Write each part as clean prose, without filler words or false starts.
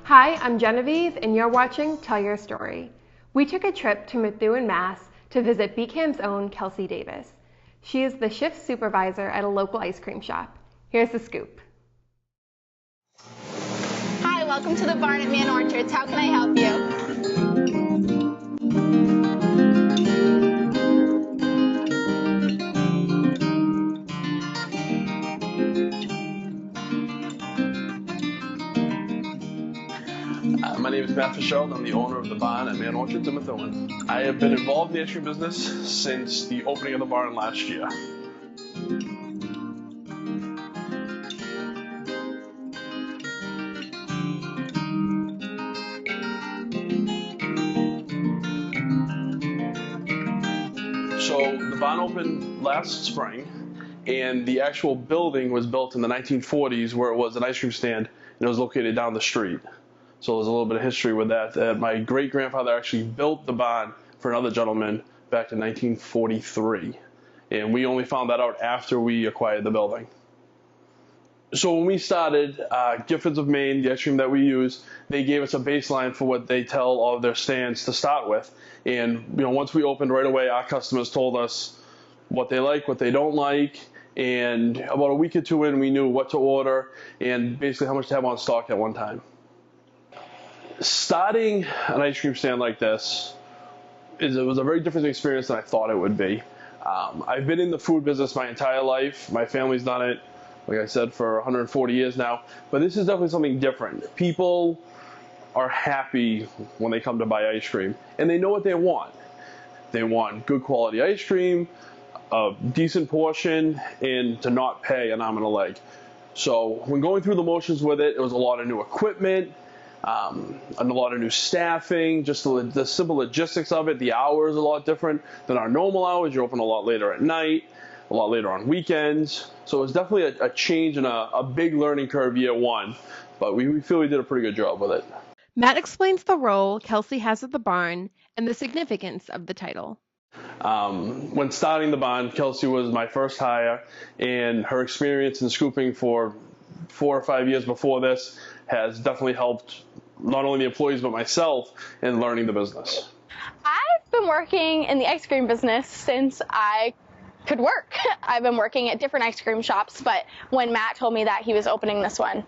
Hi, I'm Genevieve, and you're watching Tell Your Story. We took a trip to Methuen, Mass. To visit BCAM's own Kelsey Davis. She is the shift supervisor at a local ice cream shop. Here's the scoop. Hi, welcome to the barn at Man Orchards. How can I help you? My name is Matt Fischeld. I'm the owner of the barn at Man Orchards in Methuen. I have been involved in the ice cream business since the opening of the barn last year. So the barn opened last spring, and the actual building was built in the 1940s where it was an ice cream stand, and it was located down the street. So there's a little bit of history with that. My great-grandfather actually built the barn for another gentleman back in 1943. And we only found that out after we acquired the building. So when we started, Giffords of Maine, the ice cream that we use, they gave us a baseline for what they tell all of their stands to start with. And once we opened right away, our customers told us what they like, what they don't like. And about a week or two in, we knew what to order and basically how much to have on stock at one time. Starting an ice cream stand like this, it was a very different experience than I thought it would be. I've been in the food business my entire life. My family's done it, like I said, for 140 years now. But this is definitely something different. People are happy when they come to buy ice cream, and they know what they want. They want good quality ice cream, a decent portion, and to not pay an arm and a leg. So when going through the motions with it, it was a lot of new equipment, and a lot of new staffing, just the simple logistics of it. The hours are a lot different than our normal hours. You're open a lot later at night, a lot later on weekends. So it's definitely a change and a big learning curve year one, but we feel we did a pretty good job with it. Matt explains the role Kelsey has at the barn and the significance of the title. When starting the barn, Kelsey was my first hire, and her experience in scooping for 4 or 5 years before this has definitely helped not only the employees but myself in learning the business. I've been working in the ice cream business since I could work. I've been working at different ice cream shops, but when Matt told me that he was opening this one,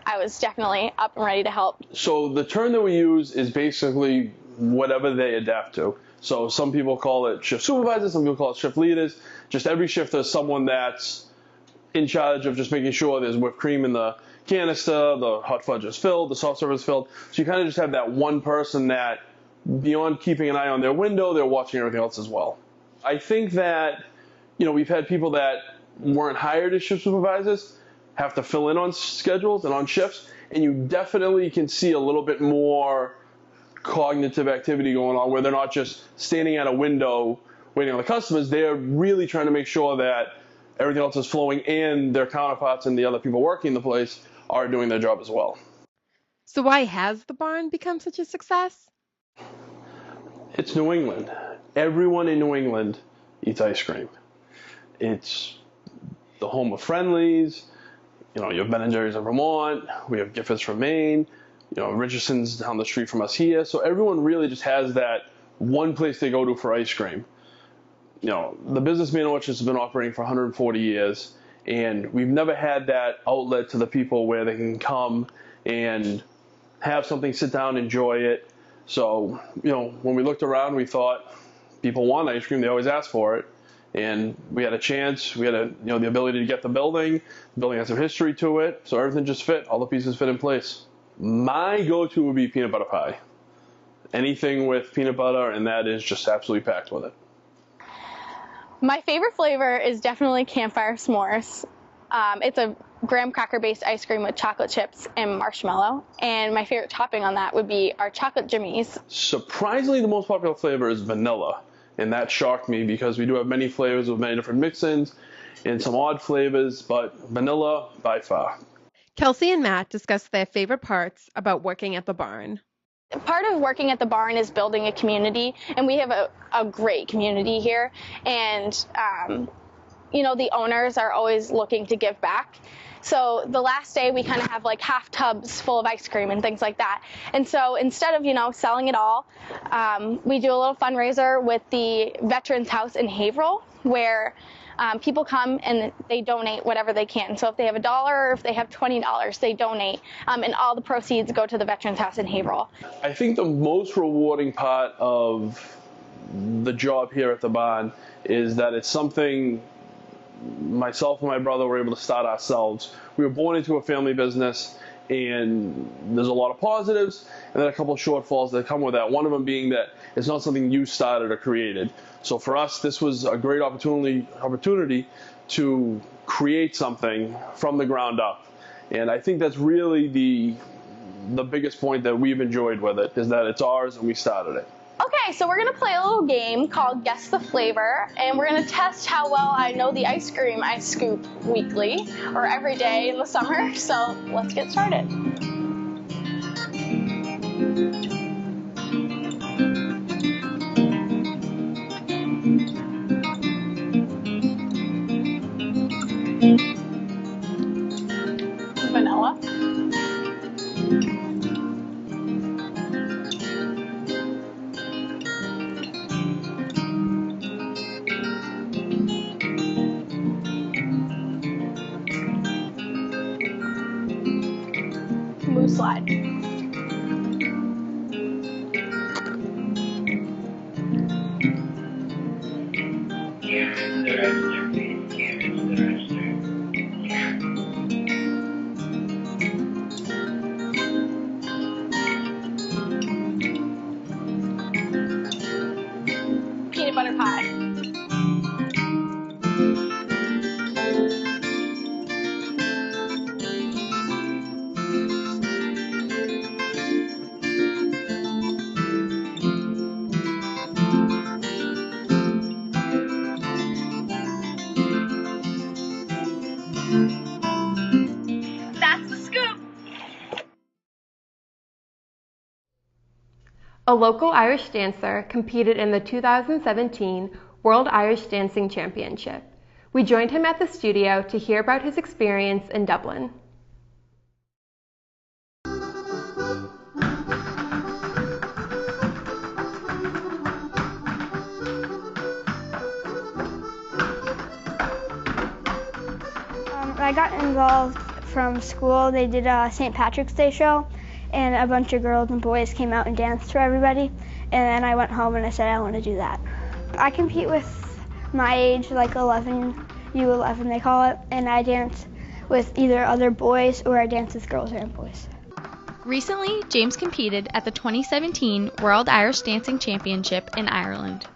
I was definitely up and ready to help. So the term that we use is basically whatever they adapt to. So some people call it shift supervisors, some people call it shift leaders. Just every shift there's someone that's in charge of just making sure there's whipped cream in the canister, the hot fudge is filled, the soft serve is filled. So you kind of just have that one person that, beyond keeping an eye on their window, they're watching everything else as well. I think that, we've had people that weren't hired as shift supervisors have to fill in on schedules and on shifts, and you definitely can see a little bit more cognitive activity going on where they're not just standing at a window waiting on the customers. They're really trying to make sure that everything else is flowing and their counterparts and the other people working the place are doing their job as well. So why has the barn become such a success? It's New England. Everyone in New England eats ice cream. It's the home of Friendlies. You have Ben & Jerry's in Vermont. We have Giffords from Maine. Richardson's down the street from us here. So everyone really just has that one place they go to for ice cream. The business Man Orchards has been operating for 140 years, and we've never had that outlet to the people where they can come and have something, sit down, enjoy it. So, when we looked around, we thought people want ice cream. They always ask for it. And we had a chance. We had the ability to get the building. The building has some history to it. So everything just fit. All the pieces fit in place. My go-to would be peanut butter pie. Anything with peanut butter, and that is just absolutely packed with it. My favorite flavor is definitely Campfire S'mores. It's a graham cracker-based ice cream with chocolate chips and marshmallow. And my favorite topping on that would be our chocolate jimmies. Surprisingly, the most popular flavor is vanilla. And that shocked me because we do have many flavors with many different mix-ins and some odd flavors, but vanilla by far. Kelsey and Matt discuss their favorite parts about working at the barn. Part of working at the barn is building a community, and we have a great community here. And, the owners are always looking to give back. So the last day we kind of have like half tubs full of ice cream and things like that. And so instead of, selling it all, we do a little fundraiser with the Veterans House in Haverhill, where people come and they donate whatever they can. So if they have $1 or if they have $20, they donate, and all the proceeds go to the Veterans House in Haverhill. I think the most rewarding part of the job here at the barn is that it's something myself and my brother were able to start ourselves. We were born into a family business, and there's a lot of positives and then a couple of shortfalls that come with that. One of them being that it's not something you started or created. So for us, this was a great opportunity to create something from the ground up. And I think that's really the biggest point that we've enjoyed with it, is that it's ours and we started it. Okay, so we're going to play a little game called Guess the Flavor, and we're going to test how well I know the ice cream I scoop weekly or every day in the summer. So let's get started. Vanilla. Mousse slide. Peanut butter pie. That's the scoop. A local Irish dancer competed in the 2017 World Irish Dancing Championship. We joined him at the studio to hear about his experience in Dublin. I got involved from school. They did a St. Patrick's Day show, and a bunch of girls and boys came out and danced for everybody. And then I went home and I said I want to do that. I compete with my age, like 11, U11 they call it, and I dance with either other boys or I dance with girls and boys. Recently, James competed at the 2017 World Irish Dancing Championship in Ireland.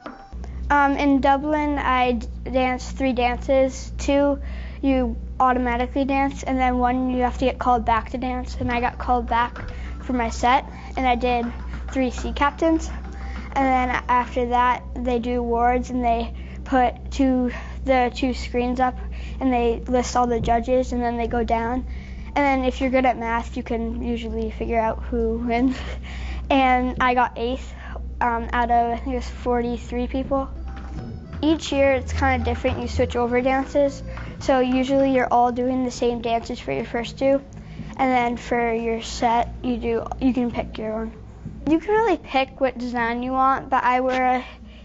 In Dublin, I danced 3 dances. 2 you automatically dance, and then 1 you have to get called back to dance. And I got called back for my set, and I did 3 sea captains. And then after that, they do awards, and they put the 2 screens up, and they list all the judges, and then they go down. And then if you're good at math, you can usually figure out who wins. And I got 8th out of, I think it was 43 people. Each year it's kind of different. You switch over dances. So usually you're all doing the same dances for your first 2. And then for your set, you can pick your own. You can really pick what design you want, but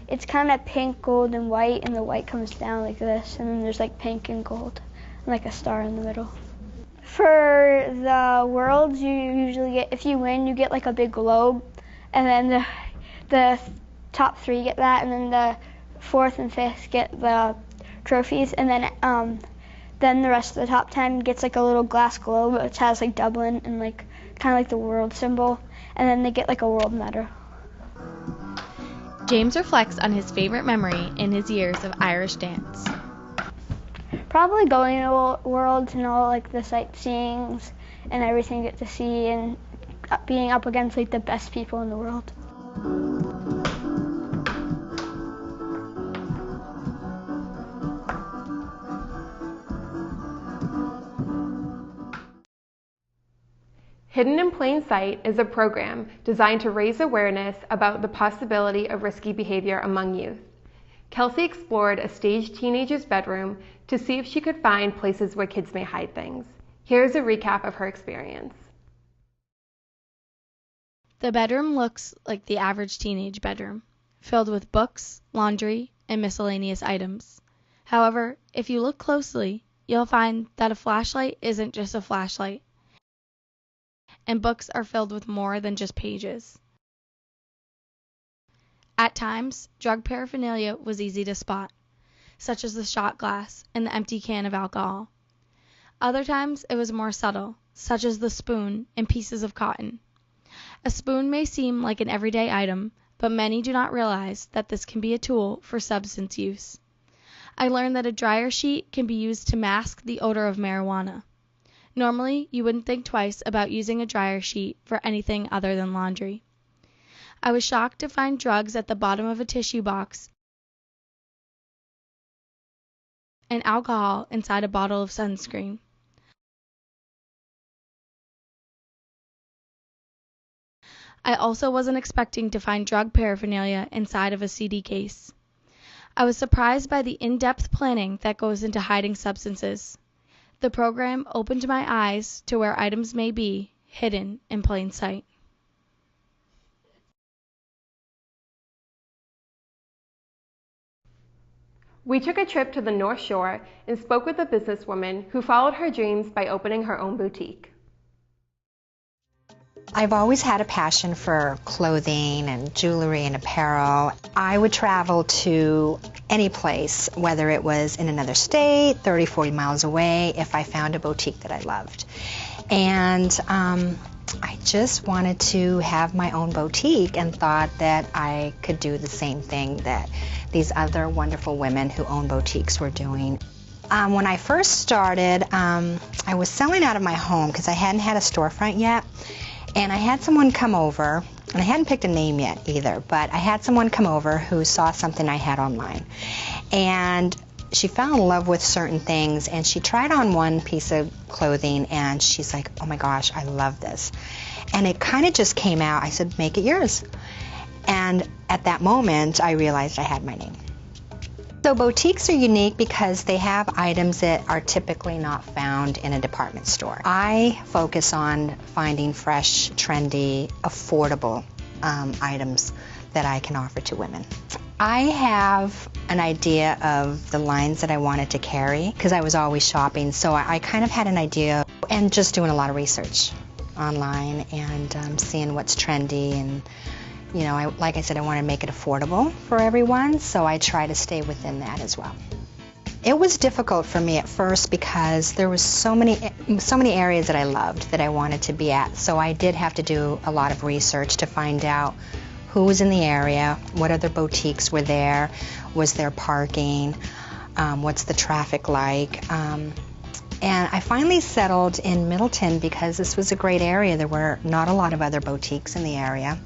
it's kind of pink, gold, and white, and the white comes down like this, and then there's like pink and gold, and like a star in the middle. For the worlds, you usually get, if you win, you get like a big globe, and then the top 3 get that, and then the 4th and 5th get the trophies, and then the rest of the top 10 gets like a little glass globe which has like Dublin and like kind of like the world symbol, and then they get like a world medal. James reflects on his favorite memory in his years of Irish dance. Probably going to worlds and all like the sightseeings and everything you get to see, and being up against like the best people in the world. Hidden in Plain Sight is a program designed to raise awareness about the possibility of risky behavior among youth. Kelsey explored a staged teenager's bedroom to see if she could find places where kids may hide things. Here's a recap of her experience. The bedroom looks like the average teenage bedroom, filled with books, laundry, and miscellaneous items. However, if you look closely, you'll find that a flashlight isn't just a flashlight, and books are filled with more than just pages. At times, drug paraphernalia was easy to spot, such as the shot glass and the empty can of alcohol. Other times, it was more subtle, such as the spoon and pieces of cotton. A spoon may seem like an everyday item, but many do not realize that this can be a tool for substance use. I learned that a dryer sheet can be used to mask the odor of marijuana. Normally, you wouldn't think twice about using a dryer sheet for anything other than laundry. I was shocked to find drugs at the bottom of a tissue box and alcohol inside a bottle of sunscreen. I also wasn't expecting to find drug paraphernalia inside of a CD case. I was surprised by the in-depth planning that goes into hiding substances. The program opened my eyes to where items may be hidden in plain sight. We took a trip to the North Shore and spoke with a businesswoman who followed her dreams by opening her own boutique. I've always had a passion for clothing and jewelry and apparel. I would travel to any place, whether it was in another state, 30, 40 miles away, if I found a boutique that I loved. And I just wanted to have my own boutique and thought that I could do the same thing that these other wonderful women who own boutiques were doing. When I first started, I was selling out of my home because I hadn't had a storefront yet. And I had someone come over, and I hadn't picked a name yet either, but I had someone come over who saw something I had online. And she fell in love with certain things, and she tried on one piece of clothing, and she's like, oh my gosh, I love this. And it kind of just came out. I said, make it yours. And at that moment, I realized I had my name. So boutiques are unique because they have items that are typically not found in a department store. I focus on finding fresh, trendy, affordable items that I can offer to women. I have an idea of the lines that I wanted to carry because I was always shopping, so I kind of had an idea and just doing a lot of research online and seeing what's trendy. And you know, like I said, I want to make it affordable for everyone, so I try to stay within that as well. It was difficult for me at first because there was so many areas that I loved that I wanted to be at, so I did have to do a lot of research to find out who was in the area, what other boutiques were there, was there parking, what's the traffic like. And I finally settled in Middleton because this was a great area. There were not a lot of other boutiques in the area.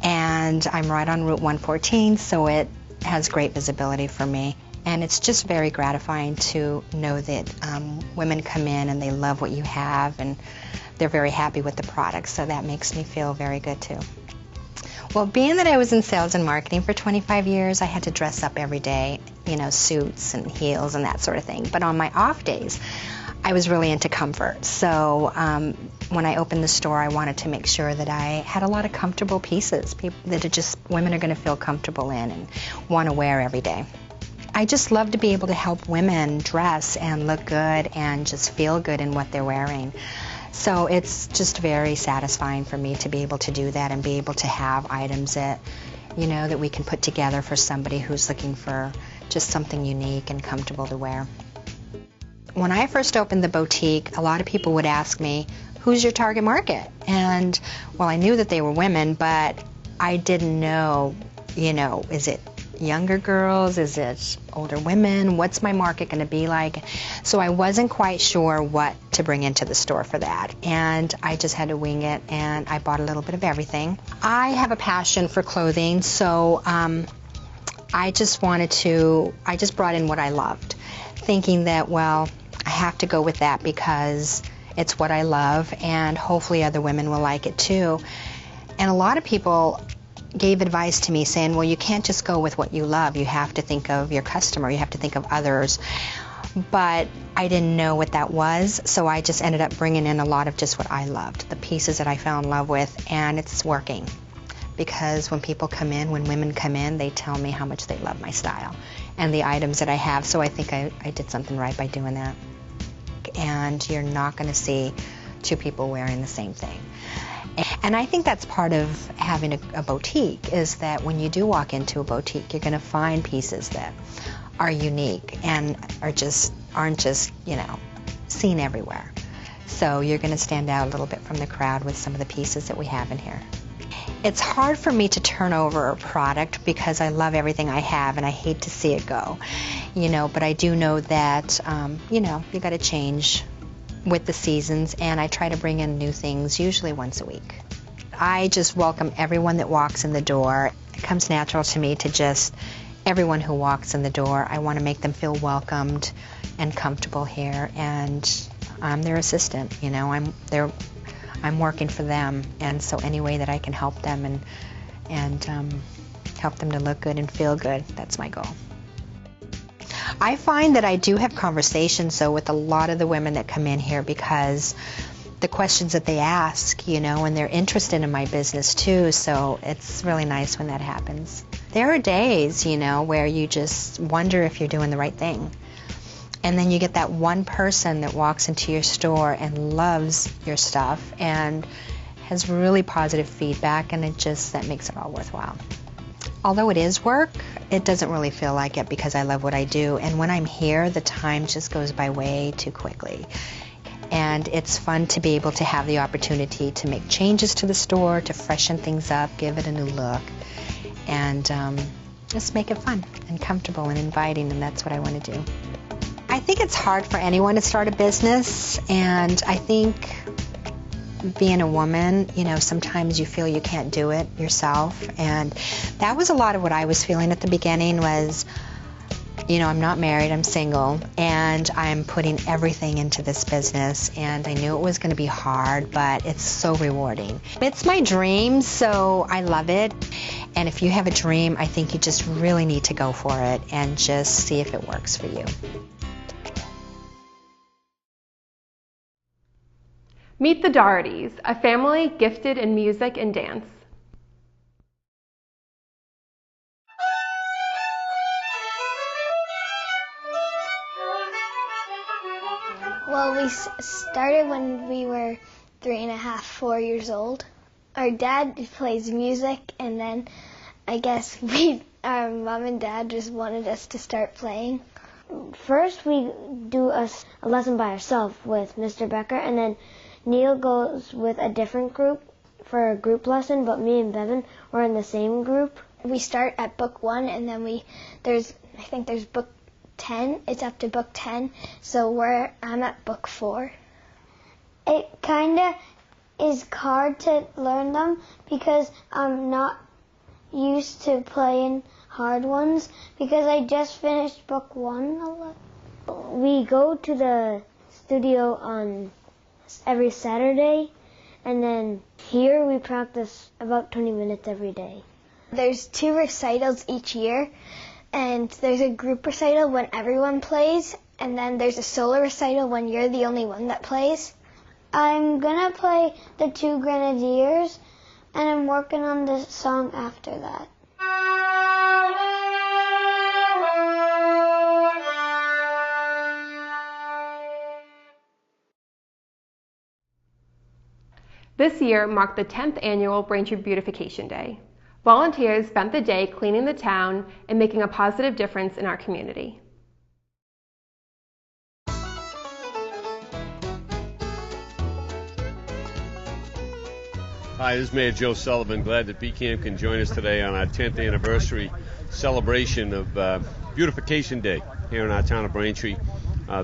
And I'm right on Route 114, so it has great visibility for me. And it's just very gratifying to know that women come in and they love what you have and they're very happy with the products, so that makes me feel very good too. Well, being that I was in sales and marketing for 25 years, I had to dress up every day, you know, suits and heels and that sort of thing. But on my off days, I was really into comfort. So when I opened the store, I wanted to make sure that I had a lot of comfortable pieces that women are going to feel comfortable in and want to wear every day. I just love to be able to help women dress and look good and just feel good in what they're wearing. So it's just very satisfying for me to be able to do that and be able to have items that, you know, that we can put together for somebody who's looking for just something unique and comfortable to wear. When I first opened the boutique, a lot of people would ask me, who's your target market? And, well, I knew that they were women, but I didn't know, you know, is it younger girls? Is it older women? What's my market going to be like? So I wasn't quite sure what to bring into the store for that. And I just had to wing it, and I bought a little bit of everything. I have a passion for clothing, so I just brought in what I loved, thinking that, well, I have to go with that because it's what I love, and hopefully other women will like it too. And a lot of people gave advice to me saying, well, you can't just go with what you love. You have to think of your customer. You have to think of others. but I didn't know what that was, so I just ended up bringing in a lot of just what I loved, the pieces that I fell in love with, and it's working. Because when people come in, when women come in, they tell me how much they love my style and the items that I have, so I think I did something right by doing that. And you're not going to see two people wearing the same thing. And I think that's part of having a boutique, is that when you do walk into a boutique, you're going to find pieces that are unique and aren't just, you know, seen everywhere. So you're going to stand out a little bit from the crowd with some of the pieces that we have in here. It's hard for me to turn over a product because I love everything I have and I hate to see it go, you know, but I do know that, you know, you got to change with the seasons, and I try to bring in new things usually once a week. I just welcome everyone that walks in the door. It comes natural to me to just, everyone who walks in the door, I want to make them feel welcomed and comfortable here, and I'm their assistant, you know, I'm working for them, and so any way that I can help them and help them to look good and feel good, that's my goal. I find that I do have conversations, though, with a lot of the women that come in here because the questions that they ask, you know, and they're interested in my business too, so it's really nice when that happens. There are days, you know, where you just wonder if you're doing the right thing. And then you get that one person that walks into your store and loves your stuff and has really positive feedback, and that makes it all worthwhile. Although it is work, it doesn't really feel like it because I love what I do. And when I'm here, the time just goes by way too quickly. And it's fun to be able to have the opportunity to make changes to the store, to freshen things up, give it a new look, and just make it fun and comfortable and inviting, and that's what I want to do. I think it's hard for anyone to start a business, and I think being a woman, you know, sometimes you feel you can't do it yourself, and that was a lot of what I was feeling at the beginning was, you know, I'm not married, I'm single, and I'm putting everything into this business, and I knew it was going to be hard, but it's so rewarding. It's my dream, so I love it, and if you have a dream, I think you just really need to go for it and just see if it works for you. Meet the Dohertys, a family gifted in music and dance. Well, we started when we were 3.5, 4 years old. Our dad plays music, and then I guess our mom and dad just wanted us to start playing. First, we do a lesson by ourselves with Mr. Becker, and then Neil goes with a different group for a group lesson, but me and Bevan were in the same group. We start at book 1, and then I think there's book 10. It's up to book 10, so I'm at book 4. It kind of is hard to learn them because I'm not used to playing hard ones because I just finished book 1. We go to the studio on every Saturday, and then here we practice about 20 minutes every day. There's 2 recitals each year, and there's a group recital when everyone plays, and then there's a solo recital when you're the only one that plays. I'm gonna play the 2 Grenadiers, and I'm working on the song after that. This year marked the 10th annual Braintree Beautification Day. Volunteers spent the day cleaning the town and making a positive difference in our community. Hi, this is Mayor Joe Sullivan. Glad that BCAM can join us today on our 10th anniversary celebration of Beautification Day here in our town of Braintree.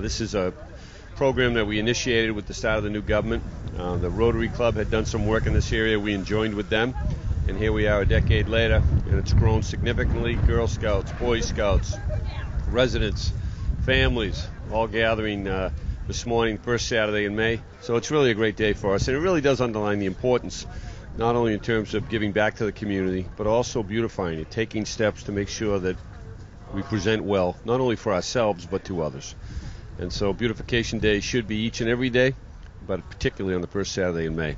This is a program that we initiated with the start of the new government. The Rotary Club had done some work in this area. We joined with them, and here we are a decade later, and it's grown significantly. Girl Scouts, Boy Scouts, residents, families, all gathering this morning, first Saturday in May. So it's really a great day for us, and it really does underline the importance, not only in terms of giving back to the community, but also beautifying it, taking steps to make sure that we present well, not only for ourselves but to others. And so Beautification Day should be each and every day, but particularly on the first Saturday in May.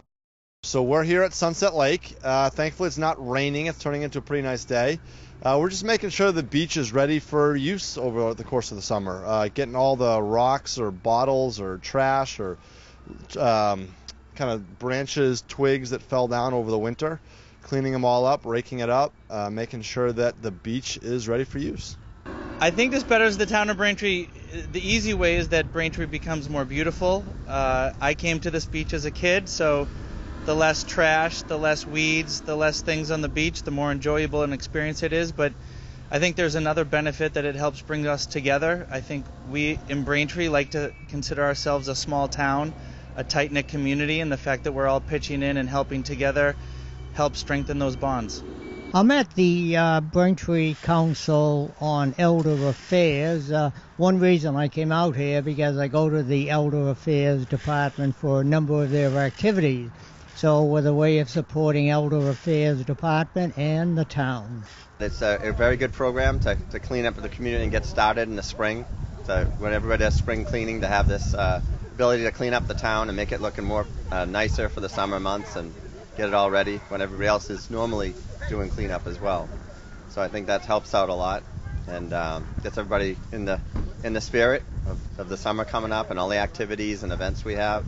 So we're here at Sunset Lake. Thankfully it's not raining. It's turning into a pretty nice day. We're just making sure the beach is ready for use over the course of the summer. Getting all the rocks or bottles or trash or kind of branches, twigs that fell down over the winter, cleaning them all up, raking it up, making sure that the beach is ready for use. I think this betters the town of Braintree. The easy way is that Braintree becomes more beautiful. I came to this beach as a kid, so the less trash, the less weeds, the less things on the beach, the more enjoyable an experience it is. But I think there's another benefit that it helps bring us together. I think we in Braintree like to consider ourselves a small town, a tight-knit community, and the fact that we're all pitching in and helping together helps strengthen those bonds. I'm at the Braintree Council on Elder Affairs. One reason I came out here because I go to the Elder Affairs Department for a number of their activities. So with a way of supporting Elder Affairs Department and the town. It's a very good program to clean up the community and get started in the spring. So when everybody does spring cleaning, to have this ability to clean up the town and make it looking more nicer for the summer months and get it all ready when everybody else is normally doing cleanup as well. So I think that helps out a lot and gets everybody in the spirit of the summer coming up and all the activities and events we have.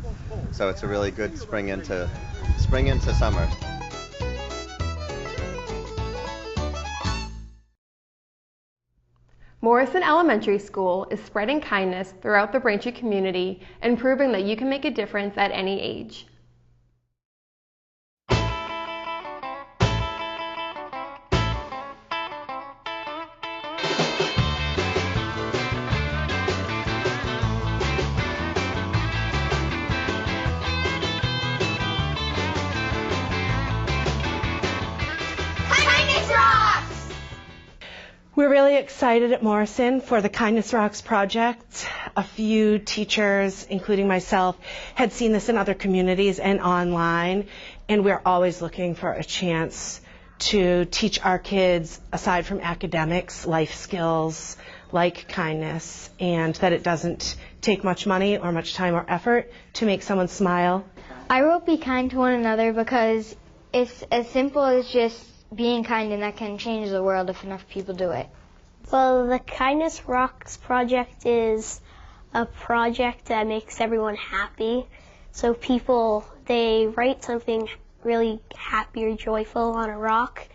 So it's a really good spring into summer. Morrison Elementary School is spreading kindness throughout the Braintree community and proving that you can make a difference at any age. We're really excited at Morrison for the Kindness Rocks project. A few teachers, including myself, had seen this in other communities and online, and we're always looking for a chance to teach our kids, aside from academics, life skills like kindness, and that it doesn't take much money or much time or effort to make someone smile. I wrote Be Kind to One Another because it's as simple as just being kind, and that can change the world if enough people do it. Well, the Kindness Rocks project is a project that makes everyone happy. So people, they write something really happy or joyful on a rock,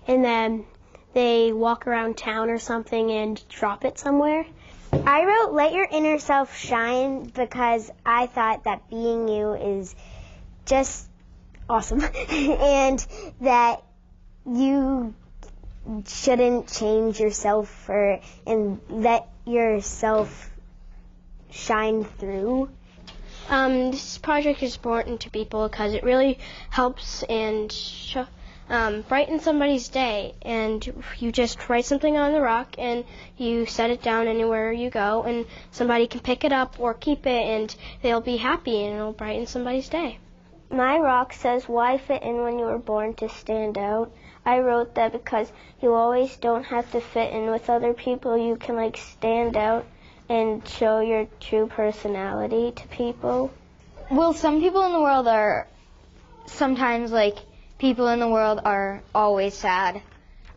and then they walk around town or something and drop it somewhere. I wrote Let Your Inner Self Shine because I thought that being you is just awesome and that you shouldn't change yourself and let yourself shine through. This project is important to people because it really helps and brightens somebody's day. And you just write something on the rock and you set it down anywhere you go, and somebody can pick it up or keep it, and they'll be happy and it'll brighten somebody's day. My rock says, "Why fit in when you were born to stand out?" I wrote that because you always don't have to fit in with other people. You can stand out and show your true personality to people. Well, some people in the world are sometimes people in the world are always sad,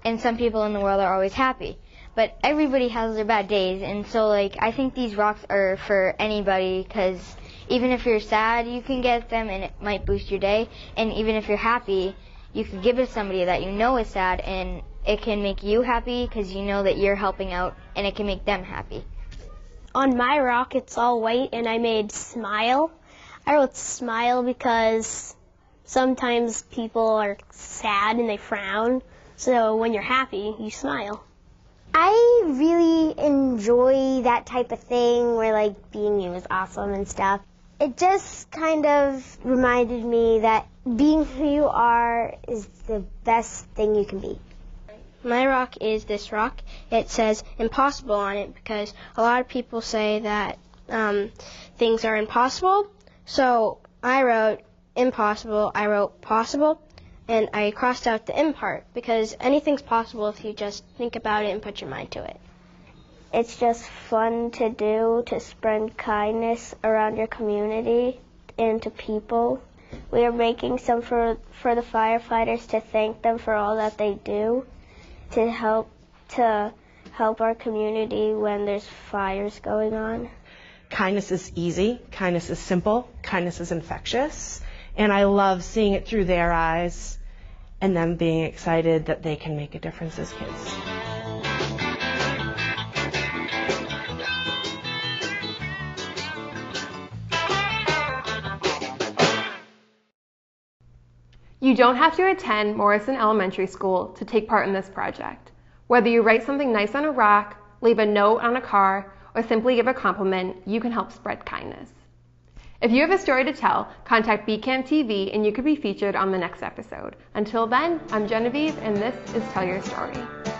and some people in the world are always happy. But everybody has their bad days, and so I think these rocks are for anybody, because even if you're sad, you can get them and it might boost your day. And even if you're happy, you can give it to somebody that you know is sad, and it can make you happy because you know that you're helping out, and it can make them happy. On my rock, it's all white, and I made smile. I wrote smile because sometimes people are sad and they frown. So when you're happy, you smile. I really enjoy that type of thing where being you is awesome and stuff. It just kind of reminded me that being who you are is the best thing you can be. My rock is this rock. It says impossible on it because a lot of people say that things are impossible. So I wrote impossible, I wrote possible, and I crossed out the im part because anything's possible if you just think about it and put your mind to it. it's just fun to do, to spread kindness around your community and to people. We are making some for the firefighters to thank them for all that they do to help our community when there's fires going on. Kindness is easy, kindness is simple, kindness is infectious, and I love seeing it through their eyes and them being excited that they can make a difference as kids. You don't have to attend Morrison Elementary School to take part in this project. Whether you write something nice on a rock, leave a note on a car, or simply give a compliment, you can help spread kindness. If you have a story to tell, contact BCAM TV and you could be featured on the next episode. Until then, I'm Genevieve and this is Tell Your Story.